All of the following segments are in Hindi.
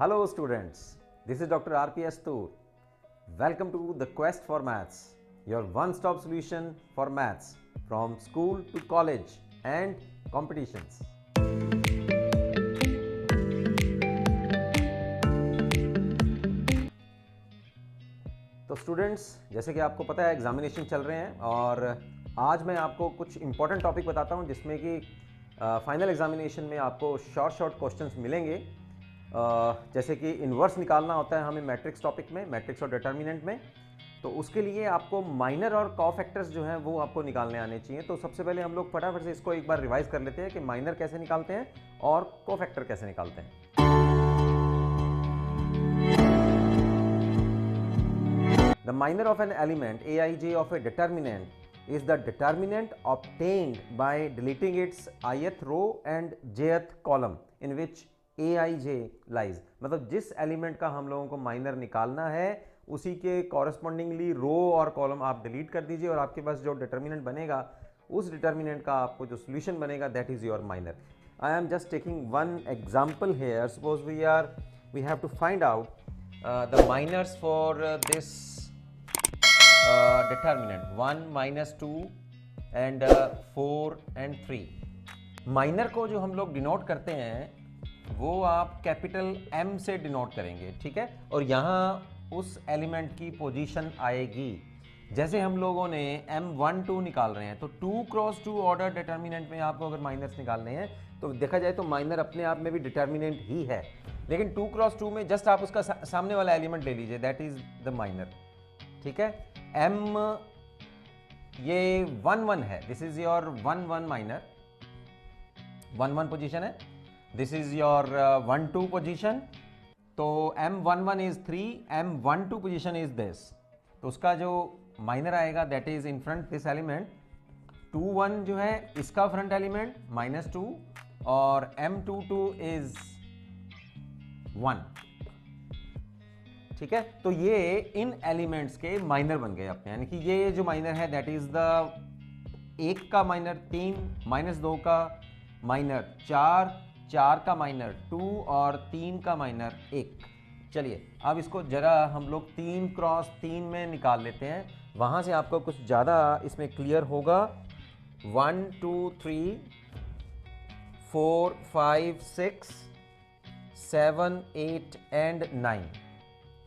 Hello students, this is Dr. R.P. Astur. Welcome to the Quest for Maths, your one-stop solution for maths from school to college and competitions. तो स्टूडेंट्स, जैसे कि आपको पता है एग्जामिनेशन चल रहे हैं और आज मैं आपको कुछ इंपॉर्टेंट टॉपिक बताता हूं जिसमें कि फाइनल एग्जामिनेशन में आपको शॉर्ट क्वेश्चंस मिलेंगे। जैसे कि इन्वर्स निकालना होता है हमें मैट्रिक्स टॉपिक में, मैट्रिक्स और डिटर्मिनेंट में, तो उसके लिए आपको माइनर और कोफैक्टर्स जो हैं वो आपको निकालने आने चाहिए। तो सबसे पहले हम लोग फटाफट से इसको एक बार रिवाइज कर लेते हैं कि माइनर कैसे निकालते हैं और कोफैक्टर कैसे निकालते हैं। The minor of an element aij of a determinant is the determinant obtained by deleting its ith row and jth column in which aij lies। मतलब जिस एलिमेंट का हम लोगों को माइनर निकालना है उसी के कॉरेस्पॉन्डिंगली रो और कॉलम आप डिलीट कर दीजिए और आपके पास जो डिटर्मिनेंट बनेगा उस डिटर्मिनेंट का आपको जो सोल्यूशन बनेगा that is your minor. I am just taking one example here. Suppose we have to find out the minors for this determinant 1 minus 2 and 4 and 3। Minor को जो हम लोग डिनोट करते हैं वो आप कैपिटल M से डिनोट करेंगे, ठीक है। और यहाँ उस एलिमेंट की पोजीशन आएगी। जैसे हम लोगों ने M12 निकाल रहे हैं तो 2 क्रॉस 2 ऑर्डर डिटर्मिनेंट में आपको अगर माइनर्स निकालने हैं तो देखा जाए तो माइनर अपने आप में भी डिटर्मिनेंट ही है, लेकिन 2 क्रॉस 2 में जस्ट आप उसका सामने वाला एलिमेंट ले लीजिए, दैट इज द माइनर, ठीक है। M ये 1 1 है, this is your 1 1 minor, 1 1 position है। दिस इज योर 1 2 पोजीशन, तो M11 is 3, M12 position is this, तो उसका जो माइनर आएगा that is in front this element. 2 1 जो है इसका फ्रंट एलिमेंट -2 और M22 इज 1, ठीक है। तो ये इन एलिमेंट्स के माइनर बन गए अपने, यानी कि ये जो माइनर है दैट इज द 1 का माइनर 3, -2 का माइनर 4, 4 का माइनर 2 और 3 का माइनर 1। चलिए अब इसको जरा हम लोग 3 क्रॉस 3 में निकाल लेते हैं, वहां से आपको कुछ ज़्यादा इसमें क्लियर होगा। 1 2 3 4 5 6 7 8 एंड 9,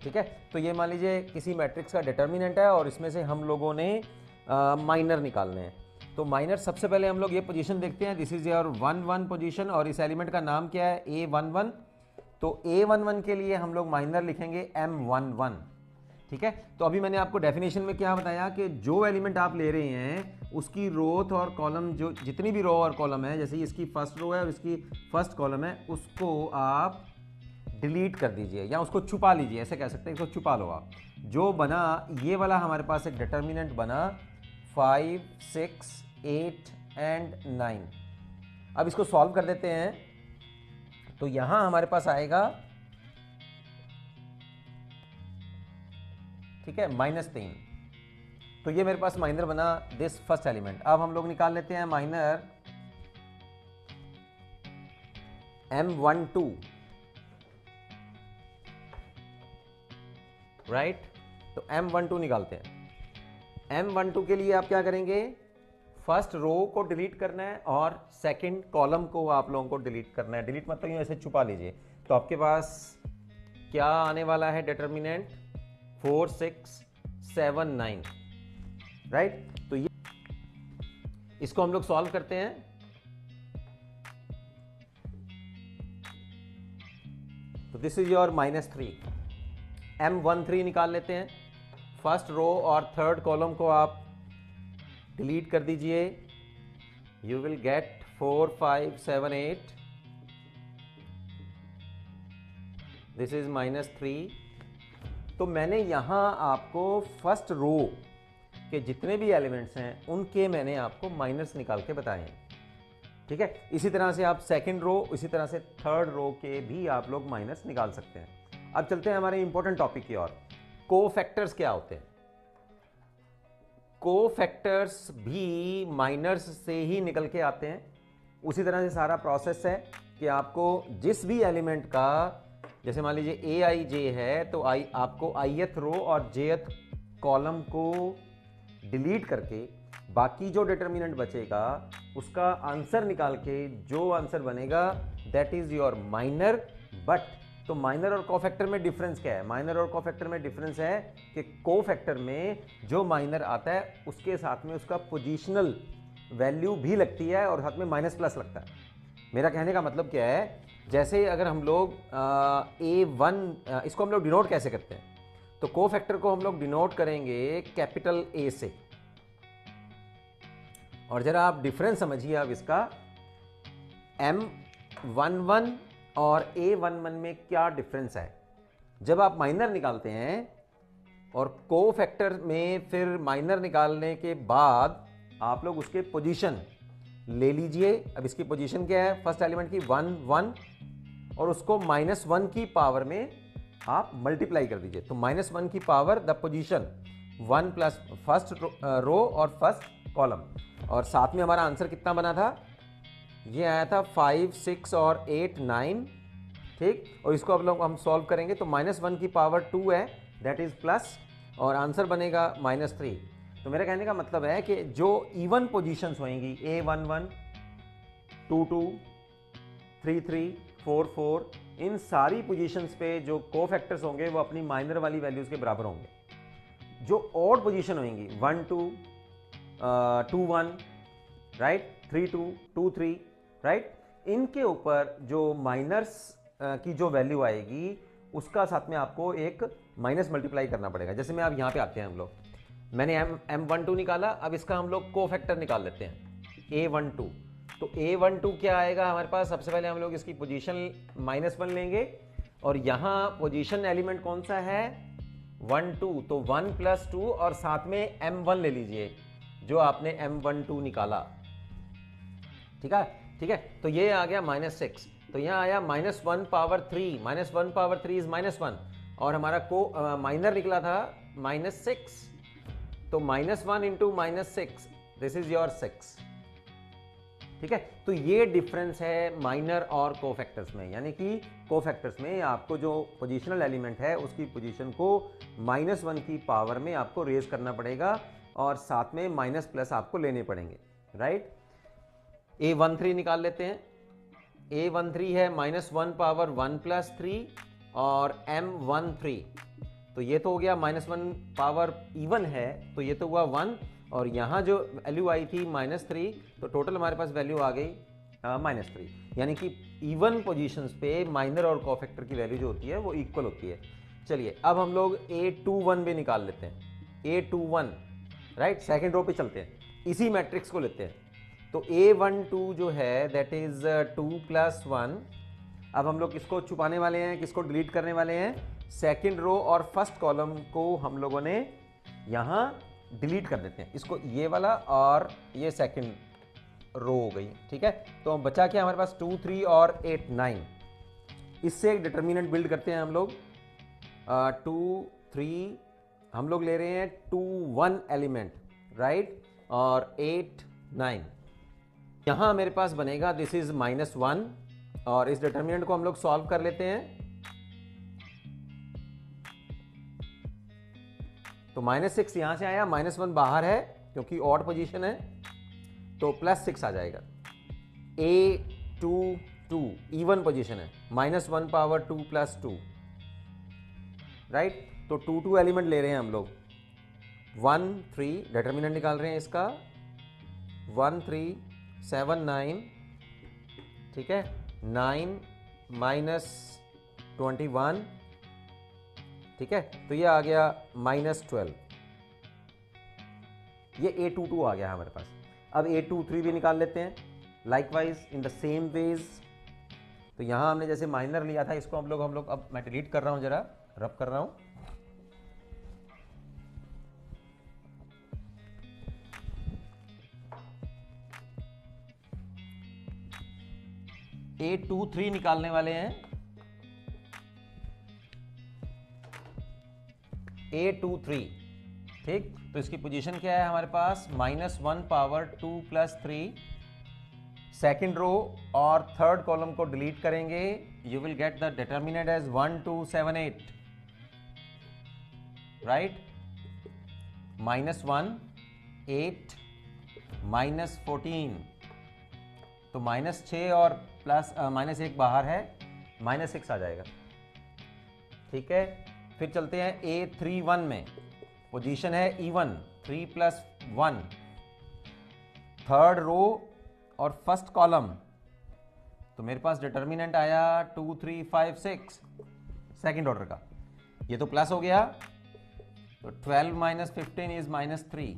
ठीक है। तो ये मान लीजिए किसी मैट्रिक्स का डिटर्मिनेंट है और इसमें से हम लोगों ने माइनर निकालने हैं। तो माइनर सबसे पहले हम लोग ये पोजीशन देखते हैं, दिस इज योर 1 1 पोजीशन और इस एलिमेंट का नाम क्या है, A11। तो A11 के लिए हम लोग माइनर लिखेंगे M11, ठीक है। तो अभी मैंने आपको डेफिनेशन में क्या बताया कि जो एलिमेंट आप ले रहे हैं उसकी रोथ और कॉलम, जो जितनी भी रो और कॉलम है, जैसे इसकी फर्स्ट रो है और इसकी फर्स्ट कॉलम है, उसको आप डिलीट कर दीजिए या उसको छुपा लीजिए, ऐसे कह सकते हैं, इसको छुपा लो आप। जो बना ये वाला हमारे पास एक डिटर्मिनेंट बना 5 6 8 एंड 9। अब इसको सॉल्व कर देते हैं, तो यहां हमारे पास आएगा, ठीक है, -3। तो ये मेरे पास माइनर बना दिस फर्स्ट एलिमेंट। अब हम लोग निकाल लेते हैं माइनर M12, राइट। तो M12 निकालते हैं। M12 के लिए आप क्या करेंगे, फर्स्ट रो को डिलीट करना है और सेकंड कॉलम को आप लोगों को डिलीट करना है। डिलीट मतलब यूं ऐसे छुपा लीजिए। तो आपके पास क्या आने वाला है डिटर्मिनेंट, 4 6 7 9, राइट। तो ये इसको हम लोग सॉल्व करते हैं। तो दिस इज योर -3। M13 निकाल लेते हैं। फर्स्ट रो और थर्ड कॉलम को आप डिलीट कर दीजिए, you will gate 4 5 7 8, this is -3। तो मैंने यहां आपको फर्स्ट रो के जितने भी एलिमेंट्स हैं उनके मैंने आपको माइनर्स निकाल के बताए हैं, ठीक है। इसी तरह से आप सेकंड रो, इसी तरह से थर्ड रो के भी आप लोग माइनर्स निकाल सकते हैं। अब चलते हैं हमारे इंपॉर्टेंट टॉपिक की ओर। कोफैक्टर्स क्या होते हैं? कोफैक्टर्स भी माइनर्स से ही निकल के आते हैं। उसी तरह से सारा प्रोसेस है कि आपको जिस भी एलिमेंट का जैसे मान लीजिए ए आई जे है, तो आई आपको आईएथ रो और जेथ कॉलम को डिलीट करके बाकी जो डिटर्मिनेंट बचेगा उसका आंसर निकाल के जो आंसर बनेगा that is your minor. But तो माइनर और कोफैक्टर में डिफरेंस क्या है? माइनर और कोफैक्टर में डिफरेंस है कि कोफैक्टर में जो माइनर आता है उसके साथ में उसका पोजीशनल वैल्यू भी लगती है और साथ में माइनस प्लस लगता है। मेरा कहने का मतलब क्या है, जैसे अगर हम लोग A1 इसको हम लोग डिनोट कैसे करते हैं, तो कोफैक्टर को हम लोग डिनोट करेंगे कैपिटल ए से। और जरा आप डिफरेंस समझिए अब इसका, M11 और A11 में क्या डिफरेंस है। जब आप माइनर निकालते हैं और कोफैक्टर में फिर माइनर निकालने के बाद आप लोग उसके पोजीशन ले लीजिए। अब इसकी पोजीशन क्या है? फर्स्ट एलिमेंट की 1 1 और उसको -1 की पावर में आप मल्टीप्लाई कर दीजिए। तो -1 की power the position 1 plus first row और फर्स्ट कॉलम, और साथ में हमारा आंसर कितना बना था? ये आया था 5 6 और 8 9। ठीक, और इसको अब लोग हम सॉल्व करेंगे तो -1 की पावर 2 है, दैट इज प्लस, और आंसर बनेगा -3। तो मेरा कहने का मतलब है कि जो इवन पोजीशंस होंगी A11 2 2 3 3 4 4, इन सारी पोजीशंस पे जो कोफैक्टर्स होंगे वो अपनी माइनर वाली वैल्यूज के बराबर होंगे। जो ऑड पोजीशन होंगी 1 2 2 1 राइट, 3 2 2 3 राइट, इनके ऊपर जो माइनर्स की जो वैल्यू आएगी उसका साथ में आपको एक माइनस मल्टीप्लाई करना पड़ेगा। जैसे मैं अब यहाँ पे आते हैं हम लोग, मैंने M12 निकाला, अब इसका हम लोग कोफैक्टर निकाल लेते हैं A12। तो A12 क्या आएगा हमारे पास? सबसे पहले हम लोग इसकी पोजीशन -1 लेंगे और यहाँ पोजीशन एलिमेंट कौन सा है? 1 2, तो 1 + 2 और साथ में M1 ले लीजिए जो आपने M12 निकाला। ठीक है, ठीक है, तो ये आ गया -6, तो यहाँ आया -1 पावर 3, -1 पावर 3 इज -1, और हमारा को माइनर निकला था -6, तो -1 इंटू -6 दिस इज योर 6। ठीक है, तो ये डिफरेंस है माइनर और कोफैक्टर्स में, यानी कि कोफैक्टर्स में आपको जो पोजीशनल एलिमेंट है उसकी पोजीशन को -1 की पावर में आपको रेज करना पड़ेगा और साथ में माइनस प्लस आपको लेने पड़ेंगे। राइट, A13 निकाल लेते हैं। A13 है -1 पावर 1 + 3 और M13, तो ये तो हो गया -1 पावर इवन है, तो ये तो हुआ 1, और यहाँ जो वैल्यू आई थी -3, तो टोटल हमारे पास वैल्यू आ गई -3, यानी कि इवन पोजीशंस पे माइनर और कोफैक्टर की वैल्यू जो होती है वो इक्वल होती है। चलिए अब हम लोग A21 भी निकाल लेते हैं। A21 राइट, सेकेंड रो पे चलते हैं, इसी मैट्रिक्स को लेते हैं। तो A12 जो है दैट इज 2 + 1। अब हम लोग किसको छुपाने वाले हैं, किसको डिलीट करने वाले हैं? सेकंड रो और फर्स्ट कॉलम को हम लोगों ने यहाँ डिलीट कर देते हैं, इसको ये वाला और ये सेकंड रो हो गई। ठीक है, तो बचा क्या हमारे पास? 2 3 और 8 9। इससे एक डिटर्मिनेंट बिल्ड करते हैं हम लोग। 2 3 हम लोग ले रहे हैं 2 1 एलिमेंट राइट, और 8 9। यहाँ मेरे पास बनेगा दिस इज -1, और इस डिटर्मिनेंट को हम लोग सॉल्व कर लेते हैं। तो -6 यहां से आया, -1 बाहर है क्योंकि ऑड पोजीशन है, तो +6 आ जाएगा। A22 इवन पोजीशन है, -1 पावर 2 + 2 राइट, तो 2 2 एलिमेंट ले रहे हैं हम लोग। 1 3 डिटर्मिनेंट निकाल रहे हैं इसका, 1 3 7 9। ठीक है, 9 -21। ठीक है, तो ये आ गया -12, ये A22 आ गया हमारे पास। अब A23 भी निकाल लेते हैं likewise in the same ways. तो यहाँ हमने जैसे माइनर लिया था, इसको हम लोग अब मैं डिलीट कर रहा हूँ, जरा रब कर रहा हूँ। A23 निकालने वाले हैं। A23 ठीक, तो इसकी पोजीशन क्या है हमारे पास? -1 पावर 2 + 3। सेकेंड रो और थर्ड कॉलम को डिलीट करेंगे, you will get the determinant as 1 2 7 8, right? -1 8 -14, तो -6 और प्लस -1 बाहर है, -6 आ जाएगा। ठीक है, फिर चलते हैं A31 में। पोजीशन है E1, 3 + 1, थर्ड रो और फर्स्ट कॉलम, तो मेरे पास डिटर्मिनेंट आया 2 3 5 6, सेकेंड ऑर्डर का। ये तो प्लस हो गया, तो 12 - 15 इज -3।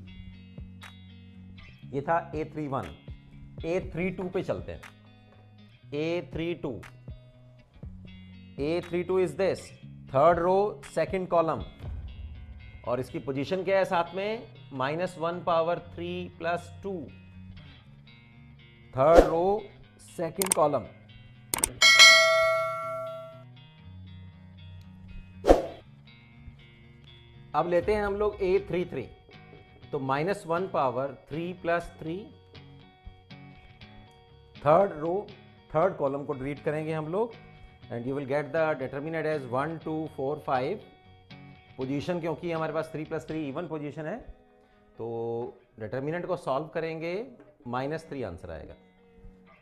ये था A31। A32 पे चलते हैं। A32 is this, third row second column, और इसकी पोजीशन क्या है साथ में, -1 power 3 + 2, third row second column. अब लेते हैं हम लोग A33, तो -1 power 3 + 3, third row third column को डिलीट करेंगे हम लोग, and you will get the determinant as 1 2 4 5। Position क्योंकि हमारे पास 3 + 3 इवन पोजीशन है, तो डिटर्मिनेंट को सॉल्व करेंगे, -3 आंसर आएगा।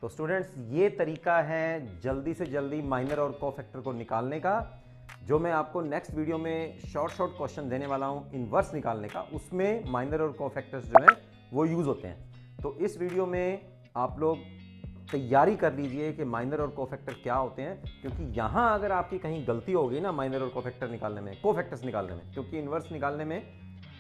तो स्टूडेंट्स, ये तरीका है जल्दी से जल्दी माइनर और कोफैक्टर को निकालने का, जो मैं आपको नेक्स्ट वीडियो में शॉर्ट क्वेश्चन देने वाला हूँ इन्वर्स निकालने का। उसमें माइनर और कोफैक्टर्स जो हैं वो यूज़ होते हैं। तो इस वीडियो में आप लोग तैयारी कर लीजिए कि माइनर और कोफैक्टर क्या होते हैं, क्योंकि यहाँ अगर आपकी कहीं गलती होगी ना माइनर और कोफैक्टर निकालने में, कोफैक्टर्स निकालने में, क्योंकि इन्वर्स निकालने में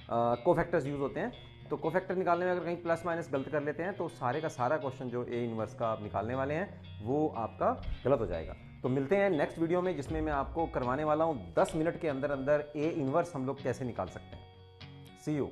कोफैक्टर्स यूज़ होते हैं, तो कोफैक्टर निकालने में अगर कहीं प्लस माइनस गलत कर लेते हैं तो सारे का सारा क्वेश्चन जो ए इन्वर्स का आप निकालने वाले हैं वो आपका गलत हो जाएगा। तो मिलते हैं नेक्स्ट वीडियो में, जिसमें मैं आपको करवाने वाला हूँ 10 मिनट के अंदर अंदर ए इन्वर्स हम लोग कैसे निकाल सकते हैं। सी यू।